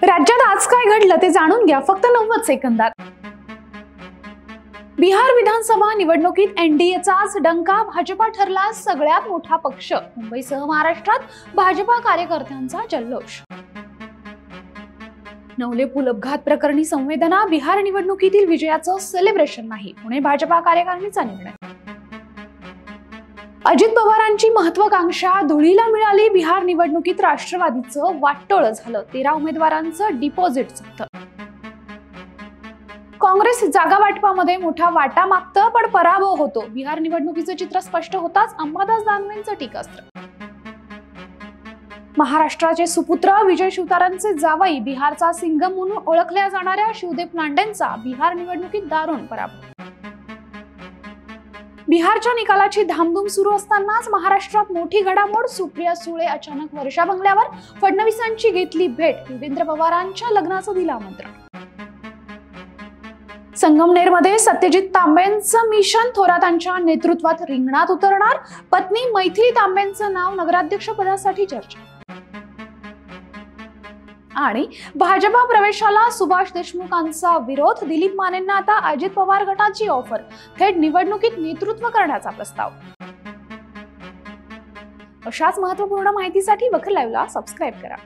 राज्यात आज काय घडलं ते जाणून घ्या फक्त 90 सेकंदात। बिहार विधानसभा निवडणुकीत एनडीएचाच डंका, भाजपा ठरला सगळ्यात मोठा पक्ष। मुंबईसह महाराष्ट्रात भाजपा कार्यकर्त्यांचा जल्लोष। नवले पूल अपघात प्रकरणी संवेदना, बिहार निवडणुकीतील विजयाचं सेलिब्रेशन नाही, पुणे भाजपा कार्यकारिणीचा निर्णय। अजित पवारांची महत्वाकांक्षा धुळीला मिळाली, बिहार निवडणुकीत राष्ट्रवादीचं वाटोळं झालं, 13 उमेदवारांचं डिपॉझिट जप्त। काँग्रेस जागा वाटपामध्ये मोठा वाटा मागतं पण पराभव होतो, बिहार निवडणुकीचं चित्र स्पष्ट होताच अंबादास दानवेंचं टीकास्त्र। महाराष्ट्राचे सुपुत्र विजय शिवतारेंचे जावई, बिहारचा सिंगम म्हणून ओळखल्या जाणाऱ्या शिवदेप लांडेंचा बिहार निवडणुकीत दारुण पराभव। बिहारच्या निकालाची धामधूम सुरू असतानाच महाराष्ट्रात मोठी घडामोड, सुप्रिया सुळे अचानक वर्षा बंगल्यावर, फडणवीसांची घेतली भेट, योगेंद्र पवारांच्या लग्नाचं दिलं आमंत्रण। संगमनेरमध्ये सत्यजित तांबेंचं मिशन, थोरातांच्या नेतृत्वात रिंगणात उतरणार, पत्नी मैथिली तांबेंचं नाव नगराध्यक्ष पदासाठी चर्चा। आणि भाजपा प्रवेशाला सुभाष देशमुखांचा विरोध, दिलीप मानेंना आता अजित पवार गटाची ऑफर, थेट निवडणुकीत नेतृत्व करण्याचा प्रस्ताव। अशाच महत्त्वपूर्ण माहितीसाठी वखर लाईव्हला सबस्क्राईब करा।